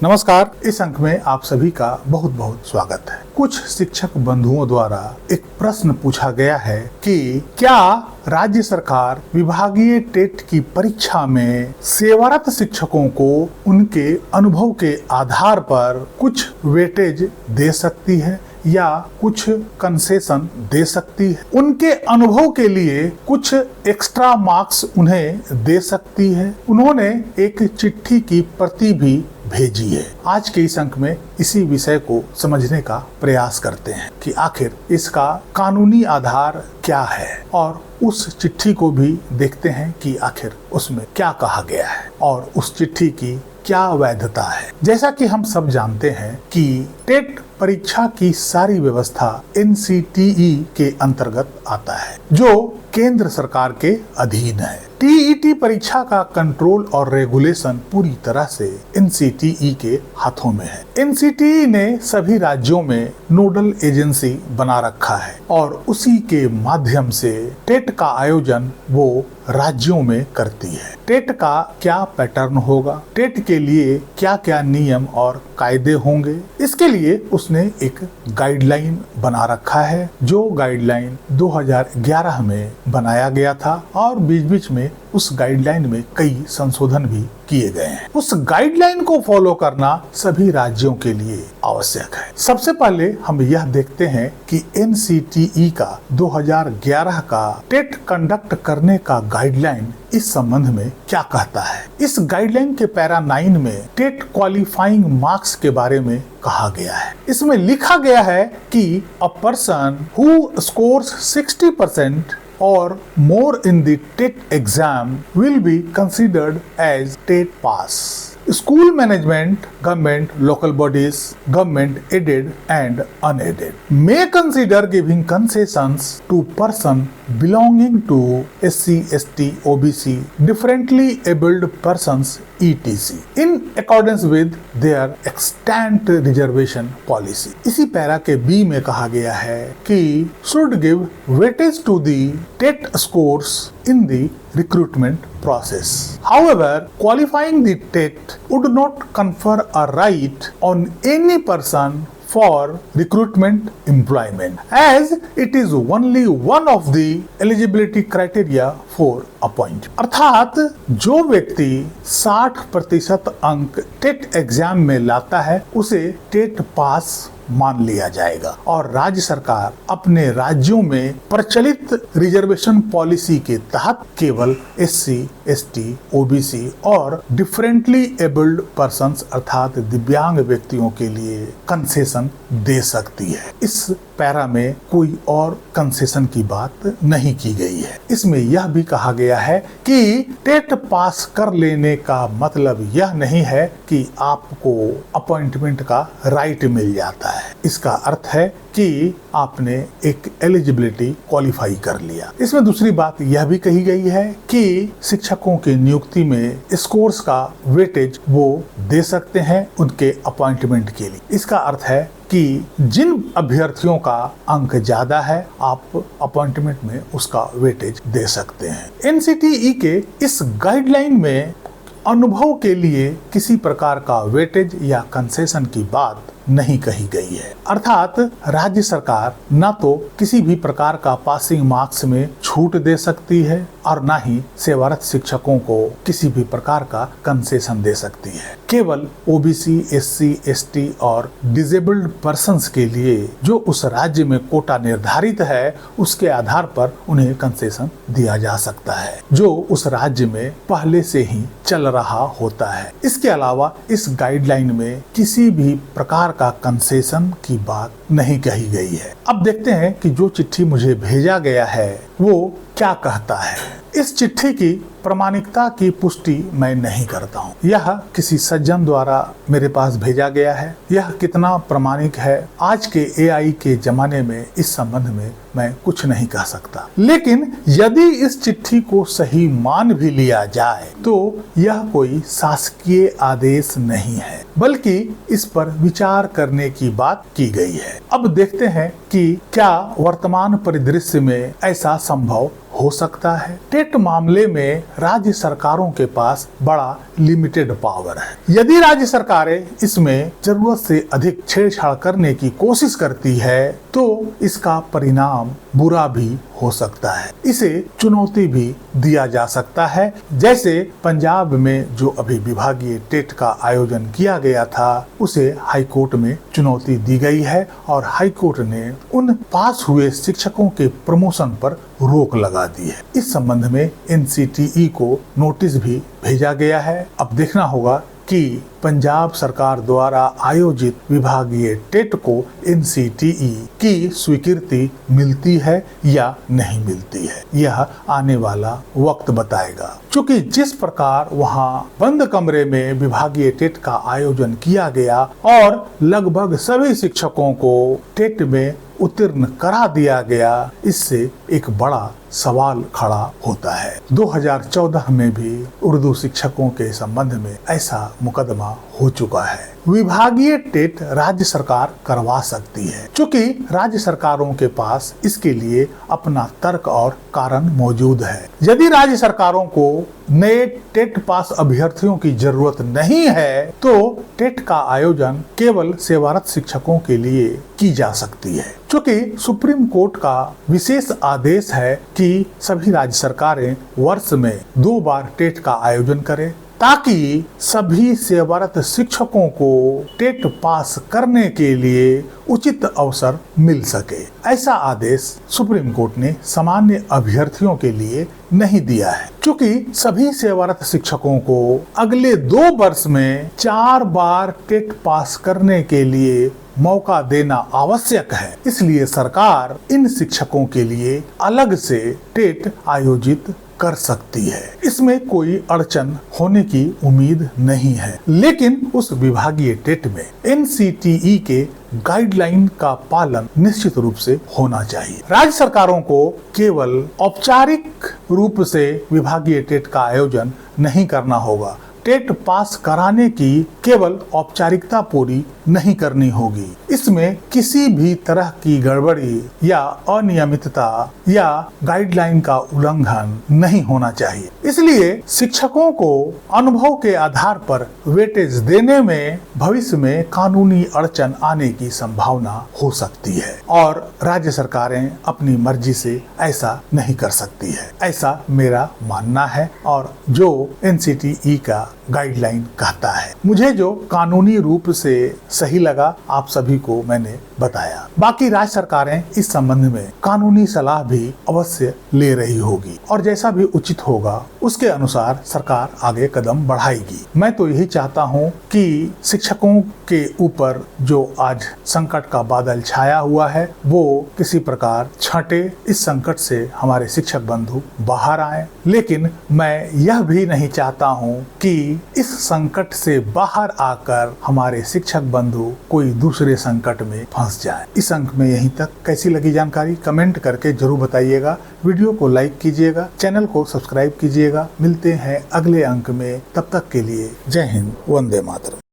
नमस्कार। इस अंक में आप सभी का बहुत बहुत स्वागत है। कुछ शिक्षक बंधुओं द्वारा एक प्रश्न पूछा गया है कि क्या राज्य सरकार विभागीय टेट की परीक्षा में सेवारत शिक्षकों को उनके अनुभव के आधार पर कुछ वेटेज दे सकती है या कुछ कंसेशन दे सकती है, उनके अनुभव के लिए कुछ एक्स्ट्रा मार्क्स उन्हें दे सकती है। उन्होंने एक चिट्ठी की प्रति भी भेजी है। आज के इस अंक में इसी विषय को समझने का प्रयास करते हैं कि आखिर इसका कानूनी आधार क्या है और उस चिट्ठी को भी देखते हैं कि आखिर उसमें क्या कहा गया है और उस चिट्ठी की क्या वैधता है। जैसा कि हम सब जानते हैं कि टेट परीक्षा की सारी व्यवस्था NCTE के अंतर्गत आता है, जो केंद्र सरकार के अधीन है। TET परीक्षा का कंट्रोल और रेगुलेशन पूरी तरह से NCTE के हाथों में है। NCTE ने सभी राज्यों में नोडल एजेंसी बना रखा है और उसी के माध्यम से टेट का आयोजन वो राज्यों में करती है। टेट का क्या पैटर्न होगा, टेट के लिए क्या क्या नियम और कायदे होंगे, इसके लिए उसने एक गाइडलाइन बना रखा है, जो गाइडलाइन 2011 में बनाया गया था और बीच बीच में उस गाइडलाइन में कई संशोधन भी किए गए हैं। उस गाइडलाइन को फॉलो करना सभी राज्यों के लिए आवश्यक है। सबसे पहले हम यह देखते हैं कि NCTE का 2011 का टेट कंडक्ट करने का गाइडलाइन इस संबंध में क्या कहता है। इस गाइडलाइन के पैरा 9 में टेट क्वालिफाइंग मार्क्स के बारे में कहा गया है। इसमें लिखा गया है कि a person who scores 60% or more in the TET exam will be considered as TET pass. School management, government, local bodies, government aided and unaided may consider giving concessions to person belonging to SC, ST, OBC, differently abled persons etc. in accordance with their extant reservation policy. इसी para के B में कहा गया है कि should give weightage to the TET scores in the recruitment process. However, qualifying the TET would not confer a right on any person for recruitment employment, as it is only one of the eligibility criteria for appointment. अर्थात जो व्यक्ति 60% अंक TET exam में लाता है उसे TET pass मान लिया जाएगा और राज्य सरकार अपने राज्यों में प्रचलित रिजर्वेशन पॉलिसी के तहत केवल SC, ST, OBC और डिफरेंटली एबल्ड पर्सन्स अर्थात दिव्यांग व्यक्तियों के लिए कंसेशन दे सकती है। इस पैरा में कोई और कंसेशन की बात नहीं की गई है। इसमें यह भी कहा गया है कि टेट पास कर लेने का मतलब यह नहीं है कि आपको अपॉइंटमेंट का राइट मिल जाता है। इसका अर्थ है कि आपने एक एलिजिबिलिटी क्वालिफाई कर लिया। इसमें दूसरी बात यह भी कही गई है कि शिक्षकों की नियुक्ति में स्कोर्स का वेटेज वो दे सकते हैं उनके अपॉइंटमेंट के लिए। इसका अर्थ है कि जिन अभ्यर्थियों का अंक ज्यादा है आप अपॉइंटमेंट में उसका वेटेज दे सकते हैं। NCTE के इस गाइडलाइन में अनुभव के लिए किसी प्रकार का वेटेज या कंसेशन की बात नहीं कही गई है। अर्थात राज्य सरकार न तो किसी भी प्रकार का पासिंग मार्क्स में छूट दे सकती है और न ही सेवारत शिक्षकों को किसी भी प्रकार का कंसेशन दे सकती है। केवल OBC, SC, ST और डिसेबल्ड पर्सन्स के लिए जो उस राज्य में कोटा निर्धारित है उसके आधार पर उन्हें कंसेशन दिया जा सकता है, जो उस राज्य में पहले से ही चल रहा होता है। इसके अलावा इस गाइडलाइन में किसी भी प्रकार का कंसेशन की बात नहीं कही गई है। अब देखते हैं कि जो चिट्ठी मुझे भेजा गया है वो क्या कहता है। इस चिट्ठी की प्रामाणिकता की पुष्टि मैं नहीं करता हूँ। यह किसी सज्जन द्वारा मेरे पास भेजा गया है। यह कितना प्रामाणिक है आज के AI के जमाने में इस संबंध में मैं कुछ नहीं कह सकता, लेकिन यदि इस चिट्ठी को सही मान भी लिया जाए तो यह कोई शासकीय आदेश नहीं है, बल्कि इस पर विचार करने की बात की गई है। अब देखते हैं कि क्या वर्तमान परिदृश्य में ऐसा संभव हो सकता है। टेट मामले में राज्य सरकारों के पास बड़ा लिमिटेड पावर है। यदि राज्य सरकारें इसमें जरूरत से अधिक छेड़छाड़ करने की कोशिश करती है तो इसका परिणाम बुरा भी हो सकता है। इसे चुनौती भी दिया जा सकता है। जैसे पंजाब में जो अभी विभागीय टेट का आयोजन किया गया था उसे हाईकोर्ट में चुनौती दी गई है और हाईकोर्ट ने उन पास हुए शिक्षकों के प्रमोशन पर रोक लगा दी है। इस संबंध में NCTE को नोटिस भी भेजा गया है। अब देखना होगा कि पंजाब सरकार द्वारा आयोजित विभागीय टेट को NCTE की स्वीकृति मिलती है या नहीं मिलती है, यह आने वाला वक्त बताएगा। क्योंकि जिस प्रकार वहां बंद कमरे में विभागीय टेट का आयोजन किया गया और लगभग सभी शिक्षकों को टेट में उत्तीर्ण करा दिया गया, इससे एक बड़ा सवाल खड़ा होता है। 2014 में भी उर्दू शिक्षकों के संबंध में ऐसा मुकदमा हो चुका है। विभागीय टेट राज्य सरकार करवा सकती है क्योंकि राज्य सरकारों के पास इसके लिए अपना तर्क और कारण मौजूद है। यदि राज्य सरकारों को नए टेट पास अभ्यर्थियों की जरूरत नहीं है तो टेट का आयोजन केवल सेवारत शिक्षकों के लिए की जा सकती है। क्योंकि सुप्रीम कोर्ट का विशेष आदेश है कि सभी राज्य सरकारें वर्ष में 2 बार टेट का आयोजन करें ताकि सभी सेवारत शिक्षकों को टेट पास करने के लिए उचित अवसर मिल सके। ऐसा आदेश सुप्रीम कोर्ट ने सामान्य अभ्यर्थियों के लिए नहीं दिया है क्योंकि सभी सेवारत शिक्षकों को अगले 2 वर्ष में 4 बार टेट पास करने के लिए मौका देना आवश्यक है। इसलिए सरकार इन शिक्षकों के लिए अलग से टेट आयोजित कर सकती है। इसमें कोई अड़चन होने की उम्मीद नहीं है। लेकिन उस विभागीय टेट में NCTE के गाइडलाइन का पालन निश्चित रूप से होना चाहिए। राज्य सरकारों को केवल औपचारिक रूप से विभागीय टेट का आयोजन नहीं करना होगा। टेट पास कराने की केवल औपचारिकता पूरी नहीं करनी होगी। इसमें किसी भी तरह की गड़बड़ी या अनियमितता या गाइडलाइन का उल्लंघन नहीं होना चाहिए। इसलिए शिक्षकों को अनुभव के आधार पर वेटेज देने में भविष्य में कानूनी अड़चन आने की संभावना हो सकती है और राज्य सरकारें अपनी मर्जी से ऐसा नहीं कर सकती है, ऐसा मेरा मानना है और जो NCTE का गाइडलाइन कहता है। मुझे जो कानूनी रूप से सही लगा आप सभी को मैंने बताया। बाकी राज्य सरकारें इस संबंध में कानूनी सलाह भी अवश्य ले रही होगी और जैसा भी उचित होगा उसके अनुसार सरकार आगे कदम बढ़ाएगी। मैं तो यही चाहता हूँ कि शिक्षकों के ऊपर जो आज संकट का बादल छाया हुआ है वो किसी प्रकार छटे। इस संकट से हमारे शिक्षक बंधु बाहर आए। लेकिन मैं यह भी नहीं चाहता हूँ कि इस संकट से बाहर आकर हमारे शिक्षक बंधु कोई दूसरे संकट में फंस जाए। इस अंक में यहीं तक। कैसी लगी जानकारी कमेंट करके जरूर बताइएगा। वीडियो को लाइक कीजिएगा, चैनल को सब्सक्राइब कीजिएगा। मिलते हैं अगले अंक में, तब तक के लिए जय हिंद, वंदे मातरम।